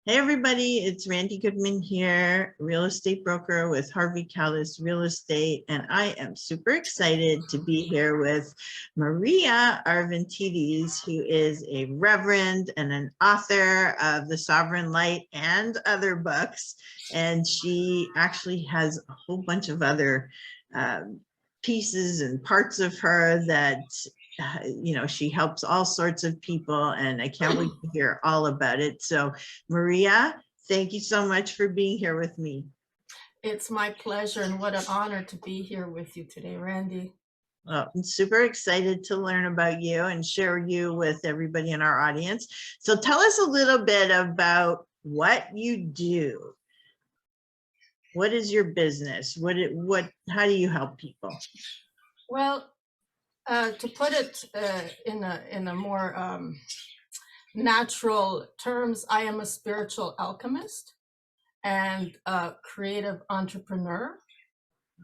Hey everybody, it's Randy Goodman here, real estate broker with Harvey Callis Real Estate, and I am super excited to be here with Maria Arvanitidis, who is a reverend and an author of The Sovereign Light and other books, and she actually has a whole bunch of other pieces and parts of her that she helps all sorts of people, and I can't wait to hear all about it. So Maria, thank you so much for being here with me. It's my pleasure, and what an honor to be here with you today, Randy. Well, I'm super excited to learn about you and share you with everybody in our audience. So tell us a little bit about what you do. What is your business? How do you help people? Well, to put it in a more natural terms, I am a spiritual alchemist and a creative entrepreneur,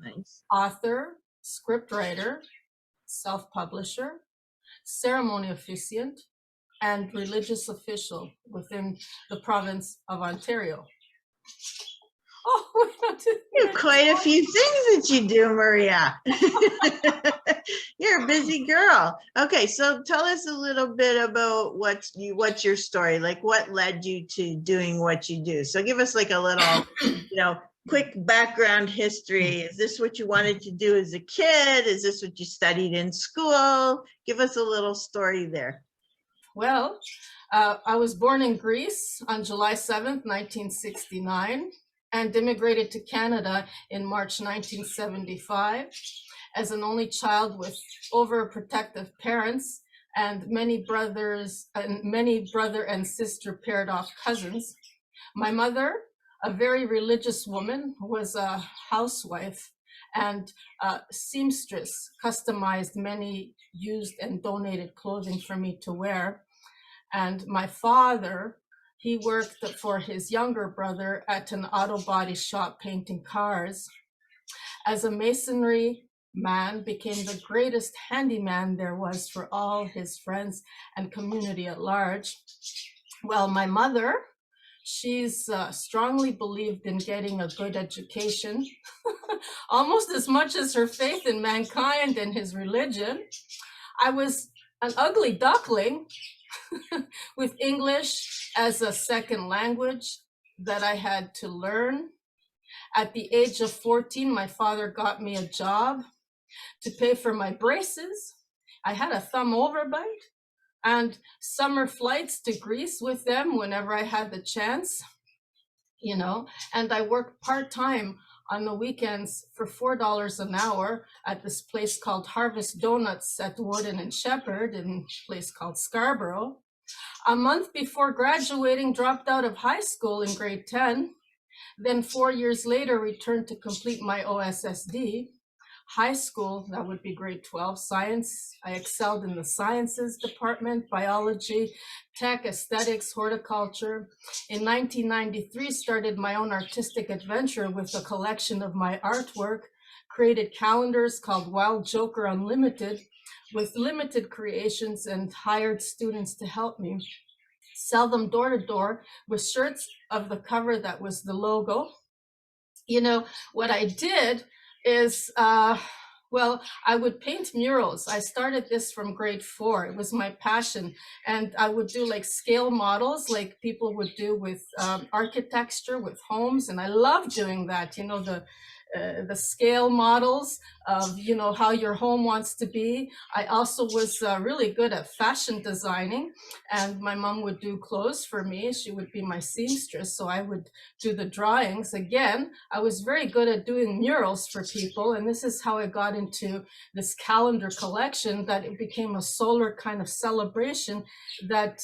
Nice. author, scriptwriter, self-publisher, ceremony officiant, and religious official within the province of Ontario. Oh, you have quite a few things that you do, Maria. You're a busy girl. Okay, so tell us a little bit about what's your story, like what led you to doing what you do. So give us like a little, quick background history. Is this what you wanted to do as a kid? Is this what you studied in school? Give us a little story there. Well, I was born in Greece on July 7th, 1969, and immigrated to Canada in March 1975 as an only child with overprotective parents and many brother and sister paired off cousins. My mother, a very religious woman, was a housewife and a seamstress, customized many used and donated clothing for me to wear. And my father, he worked for his younger brother at an auto body shop painting cars. As a masonry man, became the greatest handyman there was for all his friends and community at large. Well, my mother, she's strongly believed in getting a good education, almost as much as her faith in mankind and his religion. I was an ugly duckling with English as a second language that I had to learn. At the age of 14, my father got me a job to pay for my braces. I had a thumb overbite and summer flights to Greece with them whenever I had the chance, and I worked part-time on the weekends for $4 an hour at this place called Harvest Donuts at Warden and Shepherd in a place called Scarborough. A month before graduating, dropped out of high school in grade 10. Then 4 years later, returned to complete my OSSD. High school, that would be grade 12, science. I excelled in the sciences department, biology, tech, aesthetics, horticulture. In 1993, started my own artistic adventure with a collection of my artwork, created calendars called Wild Joker Unlimited, with limited creations, and hired students to help me sell them door to door with shirts of the cover that was the logo. What I did is, I would paint murals. I started this from grade 4. It was my passion. And I would do like scale models like people would do with architecture, with homes. And I love doing that, the scale models of, how your home wants to be. I also was really good at fashion designing, and my mom would do clothes for me. She would be my seamstress, so I would do the drawings. Again, I was very good at doing murals for people, and this is how I got into this calendar collection, that it became a solar kind of celebration that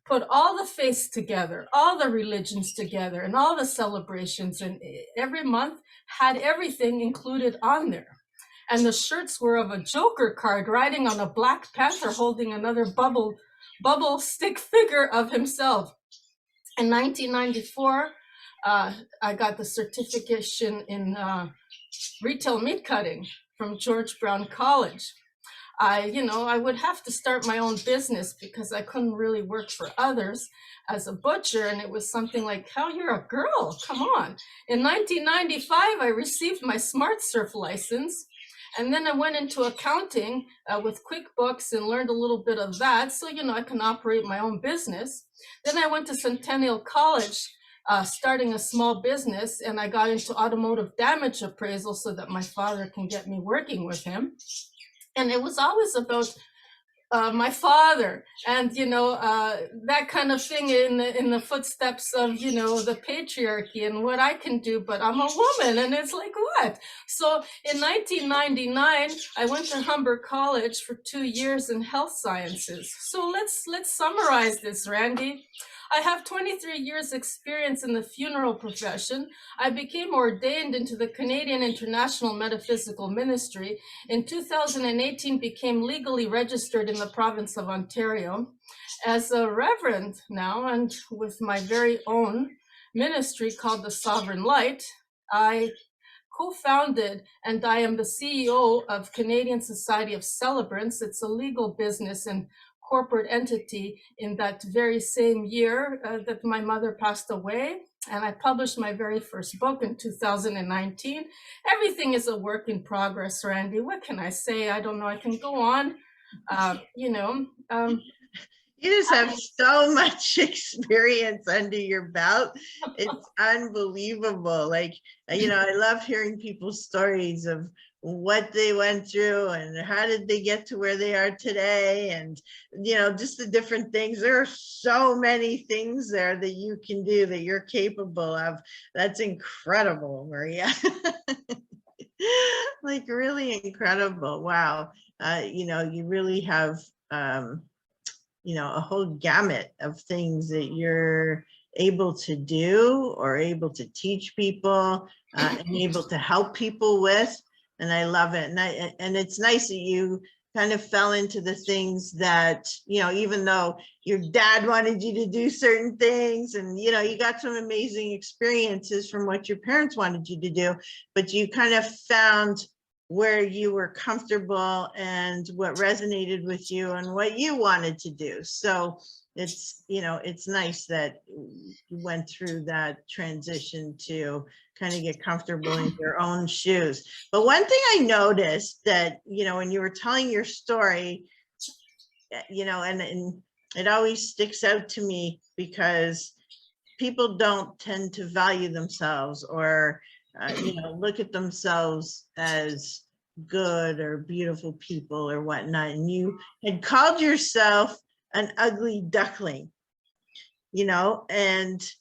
put all the faiths together, all the religions together, and all the celebrations, and every month had everything included on there. And the shirts were of a Joker card riding on a Black Panther holding another bubble stick figure of himself. In 1994, I got the certification in retail meat cutting from George Brown College. I would have to start my own business because I couldn't really work for others as a butcher. And it was something like, hell, you're a girl, come on. In 1995, I received my Smart Surf license. And then I went into accounting with QuickBooks and learned a little bit of that. So, I can operate my own business. Then I went to Centennial College, starting a small business, and I got into automotive damage appraisal so that my father can get me working with him. And it was always about my father, and that kind of thing in the footsteps of the patriarchy and what I can do, but I'm a woman, and it's like, what? So in 1999, I went to Humber College for 2 years in health sciences. So let's summarize this, Randy. I have 23 years experience in the funeral profession. I became ordained into the Canadian International Metaphysical Ministry. In 2018, became legally registered in the province of Ontario. As a reverend now, and with my very own ministry called the Sovereign Light, I co-founded and I am the CEO of Canadian Society of Celebrantss. It's a legal business and corporate entity in that very same year that my mother passed away. And I published my very first book in 2019. Everything is a work in progress, Randy. What can I say? I don't know. I can go on. You just have so much experience under your belt. It's unbelievable. Like, I love hearing people's stories of what they went through and how did they get to where they are today, and just the different things. There are so many things there that you can do, that you're capable of. That's incredible, Maria. Like, really incredible. Wow. You really have a whole gamut of things that you're able to do or able to teach people and able to help people with. And I love it. And it's nice that you kind of fell into the things that, even though your dad wanted you to do certain things, and, you got some amazing experiences from what your parents wanted you to do, but you kind of found where you were comfortable and what resonated with you and what you wanted to do. So it's, it's nice that you went through that transition to kind of get comfortable in your own shoes. But one thing I noticed that, when you were telling your story, and it always sticks out to me because people don't tend to value themselves or look at themselves as good or beautiful people or whatnot. And you had called yourself an ugly duckling, and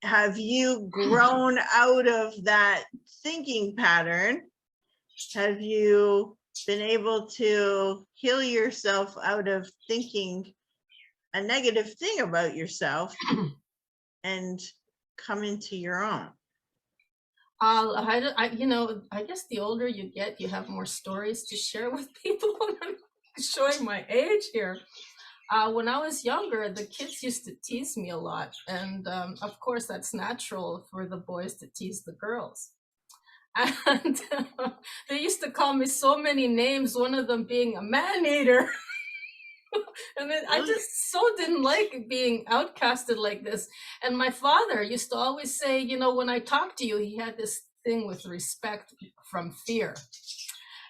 have you grown out of that thinking pattern? Have you been able to heal yourself out of thinking a negative thing about yourself and come into your own? I guess the older you get, you have more stories to share with people. I'm showing my age here. When I was younger, the kids used to tease me a lot. And of course, that's natural for the boys to tease the girls. And they used to call me so many names, one of them being a man-eater. And then I just so didn't like being outcasted like this. And my father used to always say, when I talk to you, he had this thing with respect from fear.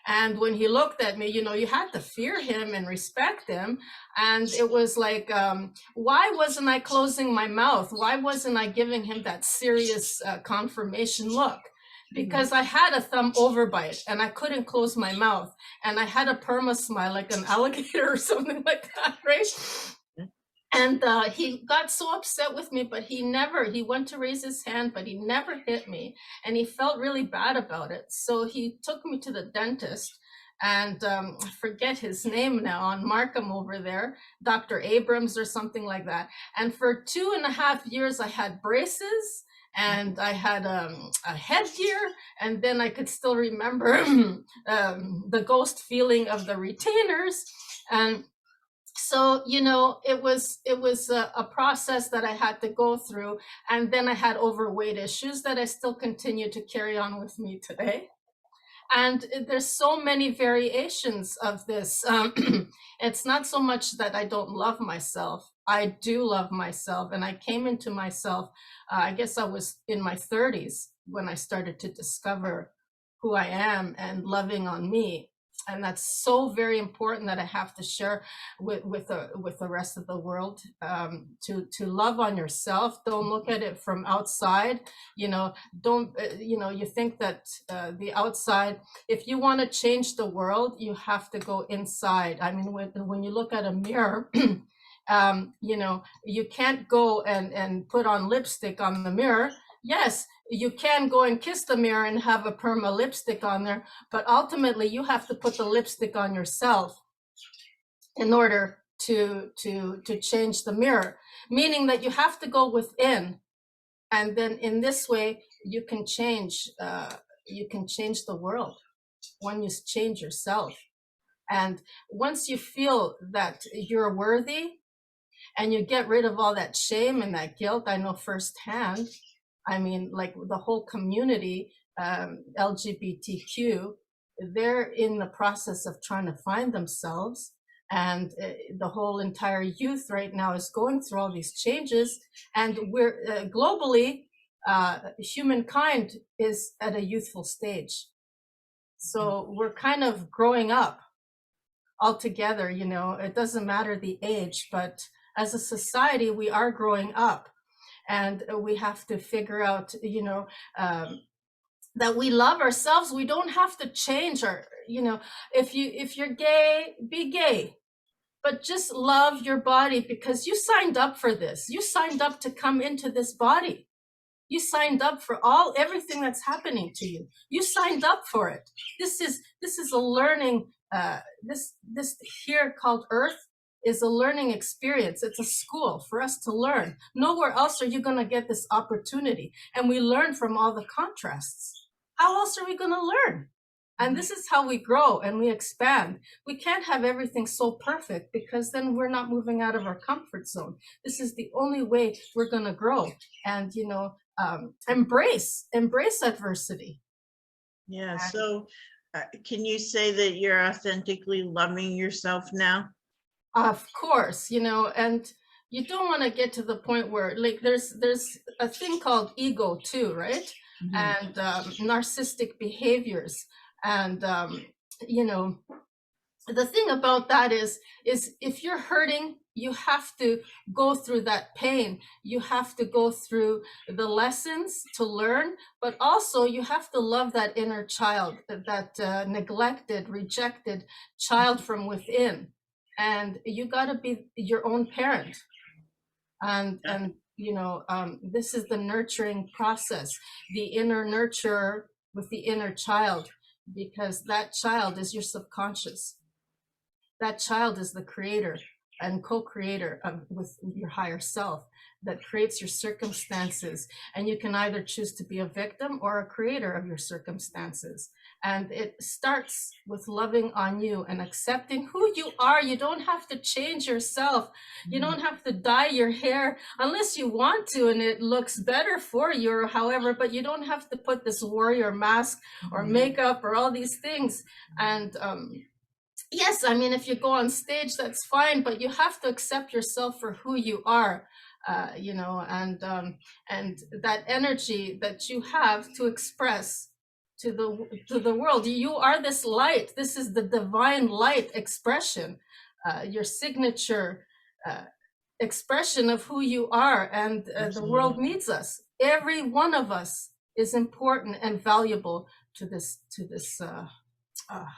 And when he looked at me, you had to fear him and respect him. And it was like, why wasn't I closing my mouth? Why wasn't I giving him that serious confirmation look? Because I had a thumb overbite and I couldn't close my mouth, and I had a perma smile like an alligator or something like that, right? And he got so upset with me, but he went to raise his hand, but he never hit me. And he felt really bad about it. So he took me to the dentist, and I forget his name now, on Markham over there, Dr. Abrams or something like that. And for 2.5 years, I had braces, and I had a headgear, and then I could still remember the ghost feeling of the retainers. And so, it was a process that I had to go through. And then I had overweight issues that I still continue to carry on with me today. And there's so many variations of this. It's not so much that I don't love myself. I do love myself, and I came into myself, I guess I was in my 30s when I started to discover who I am and loving on me. And that's so very important that I have to share with the rest of the world, to love on yourself. Don't look at it from outside. Don't you think that the outside, if you want to change the world, you have to go inside. I mean, when you look at a mirror, you can't go and put on lipstick on the mirror. Yes, you can go and kiss the mirror and have a perma lipstick on there, but ultimately you have to put the lipstick on yourself in order to change the mirror, meaning that you have to go within, and then in this way you can change the world when you change yourself. And once you feel that you're worthy and you get rid of all that shame and that guilt, I know firsthand. I mean, like the whole community, LGBTQ, they're in the process of trying to find themselves. And the whole entire youth right now is going through all these changes. And we're globally, humankind is at a youthful stage. So we're kind of growing up all together. It doesn't matter the age, but as a society, we are growing up. And we have to figure out, that we love ourselves. We don't have to change if you're gay, be gay, but just love your body, because you signed up for this. You signed up to come into this body. You signed up for everything that's happening to you. You signed up for it. This is a learning, this here called Earth is a learning experience. It's a school for us to learn. Nowhere else are you going to get this opportunity. And we learn from all the contrasts. How else are we going to learn? And this is how we grow and we expand. We can't have everything so perfect, because then we're not moving out of our comfort zone. This is the only way we're going to grow. And, embrace adversity. Yeah. So can you say that you're authentically loving yourself now? Of course, and you don't want to get to the point where, like, there's a thing called ego too, right? Mm-hmm. And narcissistic behaviors. And, the thing about that is if you're hurting, you have to go through that pain. You have to go through the lessons to learn, but also you have to love that inner child, that neglected, rejected child from within. And you got to be your own parent. And this is the nurturing process, the inner nurturer with the inner child, because that child is your subconscious. That child is the creator and co-creator with your higher self that creates your circumstances. And you can either choose to be a victim or a creator of your circumstances. And it starts with loving on you and accepting who you are. You don't have to change yourself. You don't have to dye your hair unless you want to and it looks better for you or however, but you don't have to put this warrior mask or makeup or all these things. And yes, I mean, if you go on stage, that's fine, but you have to accept yourself for who you are. And that energy that you have to express to the world. You are this light. This is the divine light expression, your signature expression of who you are, and the world needs us. Every one of us is important and valuable to this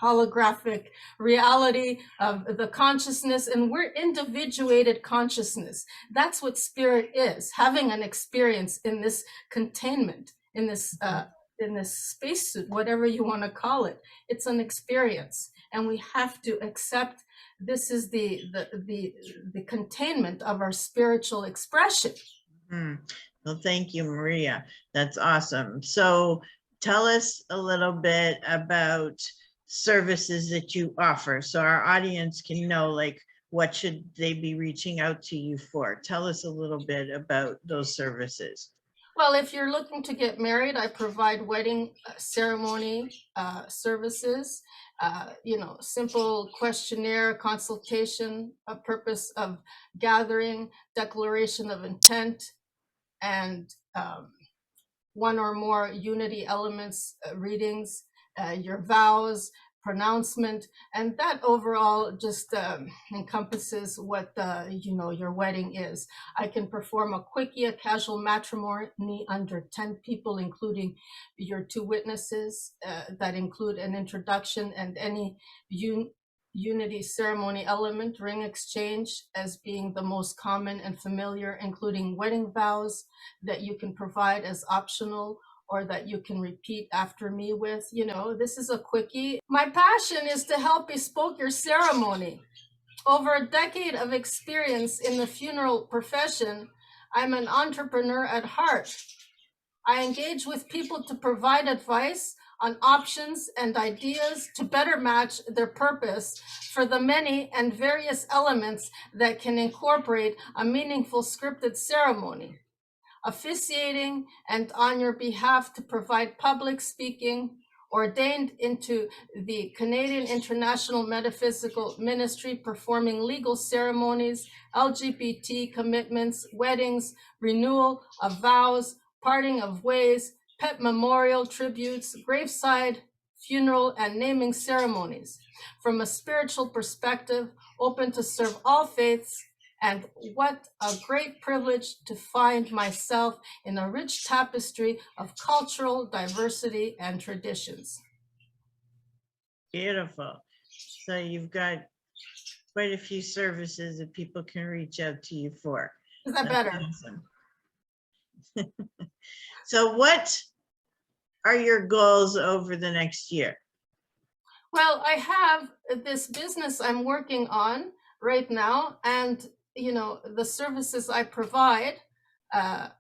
holographic reality of the consciousness, and we're individuated consciousness. That's what spirit is, having an experience in this containment, in this spacesuit, whatever you want to call it. It's an experience, and we have to accept this is the containment of our spiritual expression. Well, thank you, Maria. That's awesome. So tell us a little bit about services that you offer, so our audience can know, like, what should they be reaching out to you for? Tell us a little bit about those services. Well, if you're looking to get married, I provide wedding ceremony services, simple questionnaire consultation, a purpose of gathering, declaration of intent, and one or more unity elements readings, your vows, pronouncement, and that overall just encompasses what your wedding is. I can perform a quickie, a casual matrimony under 10 people, including your two witnesses, that include an introduction and any unity ceremony element, ring exchange as being the most common and familiar, including wedding vows that you can provide as optional or that you can repeat after me with. This is a quickie. My passion is to help bespoke your ceremony. Over a decade of experience in the funeral profession, I'm an entrepreneur at heart. I engage with people to provide advice on options and ideas to better match their purpose for the many and various elements that can incorporate a meaningful scripted ceremony. Officiating, and on your behalf to provide public speaking, ordained into the Canadian International Metaphysical Ministry, performing legal ceremonies, LGBT commitments, weddings, renewal of vows, parting of ways, pet memorial tributes, graveside, funeral, and naming ceremonies. From a spiritual perspective, open to serve all faiths, and what a great privilege to find myself in a rich tapestry of cultural diversity and traditions. Beautiful. So you've got quite a few services that people can reach out to you for. Is that better? Awesome. So what are your goals over the next year? Well, I have this business I'm working on right now, and the services I provide, I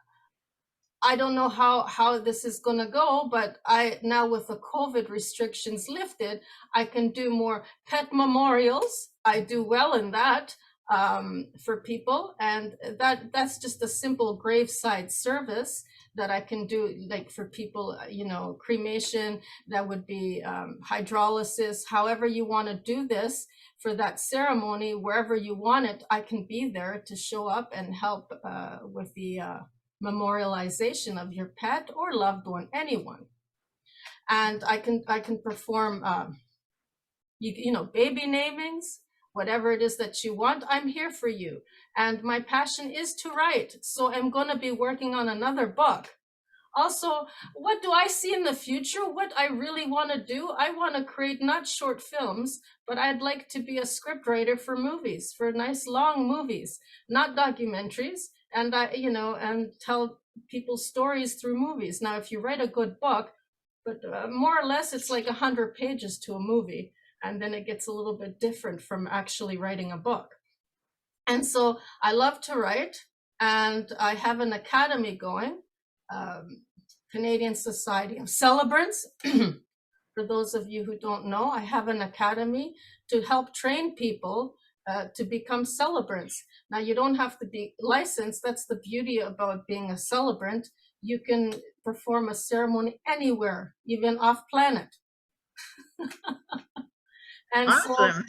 don't know how this is going to go, but now with the COVID restrictions lifted, I can do more pet memorials. I do well in that for people, and that's just a simple graveside service that I can do, like for people, cremation, that would be hydrolysis, however you want to do this for that ceremony, wherever you want it, I can be there to show up and help with the memorialization of your pet or loved one, anyone. And I can perform, baby namings, whatever it is that you want. I'm here for you. And my passion is to write. So I'm going to be working on another book. Also, what do I see in the future? What I really want to do? I want to create not short films, but I'd like to be a scriptwriter for movies, for nice long movies, not documentaries, and and tell people stories through movies. Now, if you write a good book, but more or less it's like 100 pages to a movie, and then it gets a little bit different from actually writing a book. And so I love to write, and I have an academy going. Canadian Society of Celebrantss. For those of you who don't know, I have an academy to help train people to become celebrants. Now, you don't have to be licensed. That's the beauty about being a celebrant. You can perform a ceremony anywhere, even off planet. And awesome.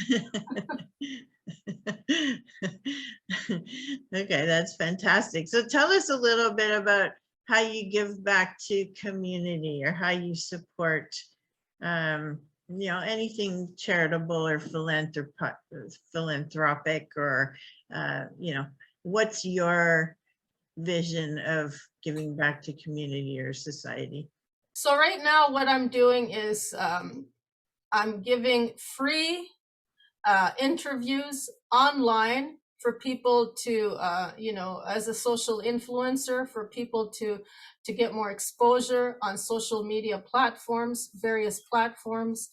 Okay, that's fantastic. So tell us a little bit about how you give back to community, or how you support, anything charitable or philanthropic, or, what's your vision of giving back to community or society? So right now what I'm doing is I'm giving free interviews online for people to, as a social influencer, for people to get more exposure on social media platforms, various platforms,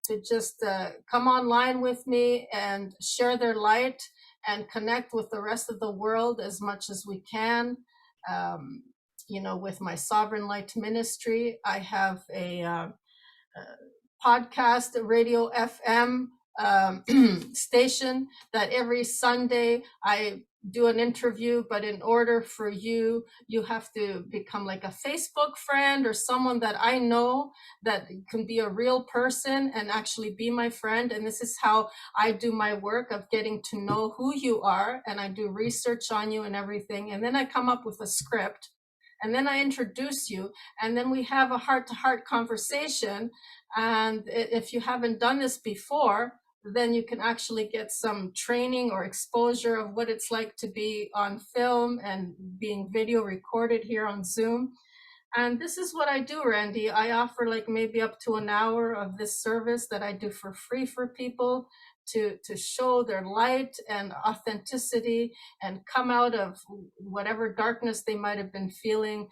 to just come online with me and share their light and connect with the rest of the world as much as we can. With my Sovereign Light Ministry, I have a podcast, Radio FM, station that every Sunday I do an interview, but in order for you have to become like a Facebook friend or someone that I know that can be a real person and actually be my friend. And this is how I do my work of getting to know who you are, and I do research on you and everything. And then I come up with a script, and then I introduce you, and then we have a heart-to-heart conversation. And if you haven't done this before, then you can actually get some training or exposure of what it's like to be on film and being video recorded here on Zoom. And this is what I do, Randy. I offer like maybe up to an hour of this service that I do for free for people to show their light and authenticity and come out of whatever darkness they might have been feeling,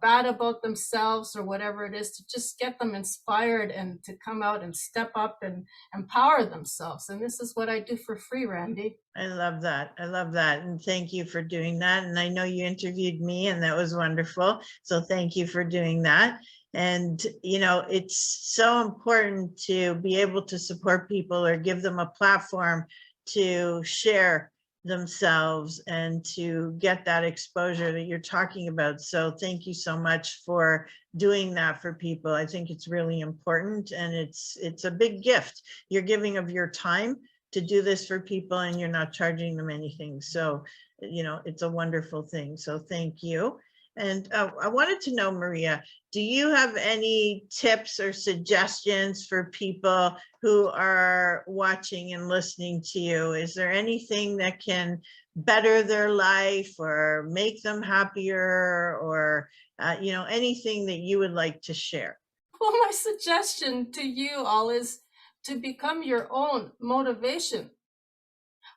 bad about themselves or whatever it is, to just get them inspired and to come out and step up and empower themselves. And this is what I do for free, Randy. I love that. I love that. And thank you for doing that. And I know you interviewed me, and that was wonderful. So thank you for doing that. And, it's so important to be able to support people or give them a platform to share themselves and to get that exposure that you're talking about. So thank you so much for doing that for people. I think it's really important, and it's a big gift. You're giving of your time to do this for people, and you're not charging them anything. So, it's a wonderful thing. So thank you. And I wanted to know, Maria, do you have any tips or suggestions for people who are watching and listening to you? Is there anything that can better their life or make them happier, or, anything that you would like to share? Well, my suggestion to you all is to become your own motivation.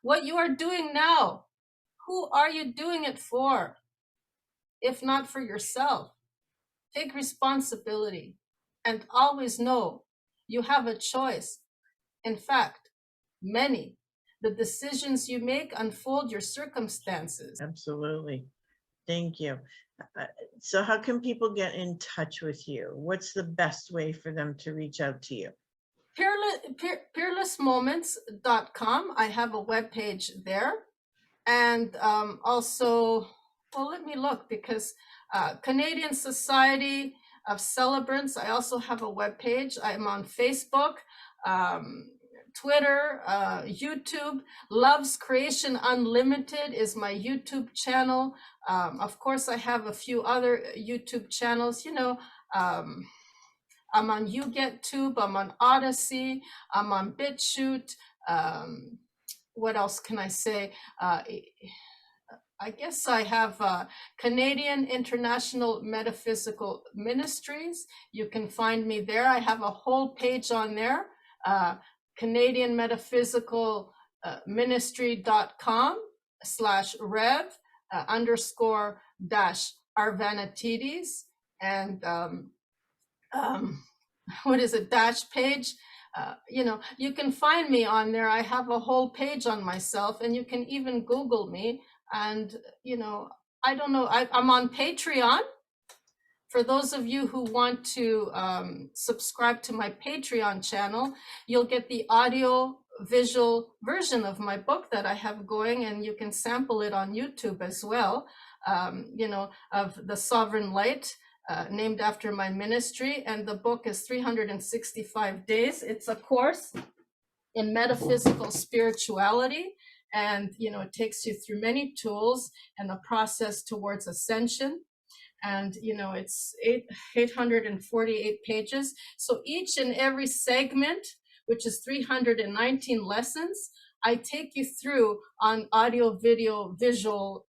What you are doing now, who are you doing it for? If not for yourself. Take responsibility and always know you have a choice. In fact, many. The decisions you make unfold your circumstances. Absolutely. Thank you. So how can people get in touch with you? What's the best way for them to reach out to you? Peerlessmoments.com. I have a webpage there. And also, well, let me look, because Canadian Society of Celebrants, I also have a webpage. I'm on Facebook, Twitter, YouTube. Love's Creation Unlimited is my YouTube channel. Of course, I have a few other YouTube channels. I'm on YouGetTube, I'm on Odyssey, I'm on BitChute. What else can I say? I guess I have Canadian International Metaphysical Ministries. You can find me there. I have a whole page on there, Canadian Metaphysical Ministry.com/rev underscore dash Arvanitidis. And what is it, dash page? You can find me on there. I have a whole page on myself, and you can even Google me. And, I don't know, I'm on Patreon. For those of you who want to subscribe to my Patreon channel, you'll get the audio visual version of my book that I have going, and you can sample it on YouTube as well, of The Sovereign Light, named after my ministry. And the book is 365 days. It's a course in metaphysical spirituality. And, it takes you through many tools and a process towards ascension. And, it's 848 pages. So each and every segment, which is 319 lessons, I take you through on audio, video, visual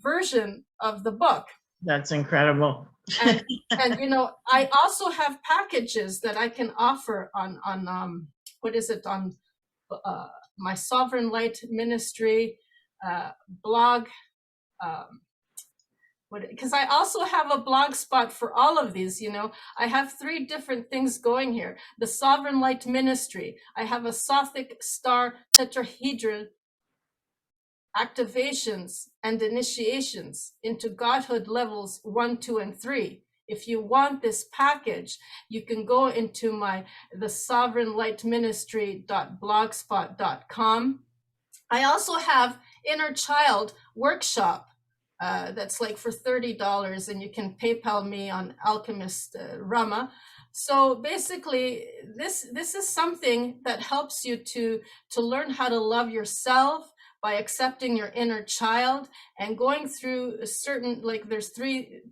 version of the book. That's incredible. And I also have packages that I can offer on what is it, on my Sovereign Light Ministry blog. Because I also have a blog spot for all of these. I have 3 different things going here. The Sovereign Light Ministry. I have a Sothic Star Tetrahedron activations and initiations into Godhood levels 1, 2, and 3. if you want this package, you can go into the sovereignlightministry.blogspot.com. I also have Inner Child Workshop that's like for $30, and you can PayPal me on Alchemist Rama. So basically, this is something that helps you to learn how to love yourself by accepting your inner child and going through a certain, like there's 3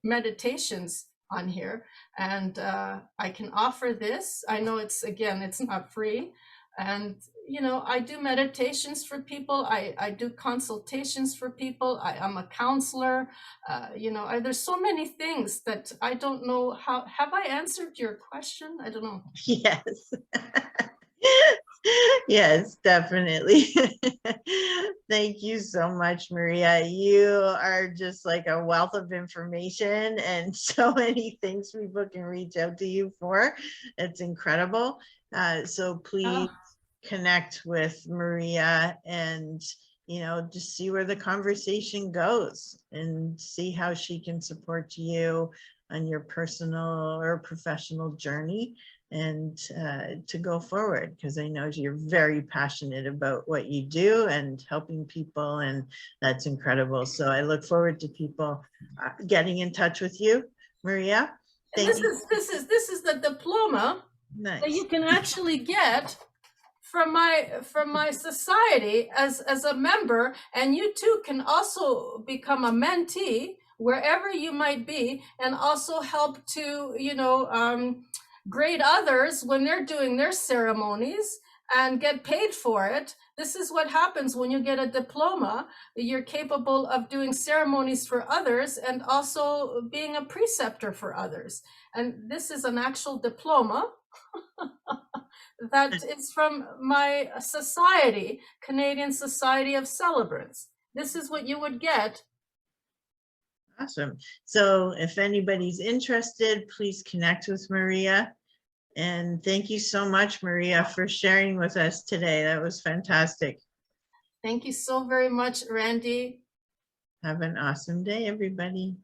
meditations on here, and I can offer this. I know it's not free, and I do meditations for people. I do consultations for people. I'm a counselor. There's so many things that I don't know how. Have I answered your question? I don't know. Yes. Yes, definitely. Thank you so much, Maria. You are just like a wealth of information and so many things people can reach out to you for. It's incredible. So please connect with Maria and just see where the conversation goes and see how she can support you on your personal or professional journey and to go forward, because I know you're very passionate about what you do and helping people, and that's incredible. So I look forward to people getting in touch with you, Maria. Thank you. This is the diploma that you can actually get from my society as a member, and you too can also become a mentee wherever you might be, and also help to grade others when they're doing their ceremonies and get paid for it. This is what happens when you get a diploma. You're capable of doing ceremonies for others and also being a preceptor for others. And this is an actual diploma that is from my society, Canadian Society of Celebrants. This is what you would get. Awesome. So if anybody's interested, please connect with Maria. And thank you so much, Maria, for sharing with us today. That was fantastic. Thank you so very much, Randy. Have an awesome day, everybody.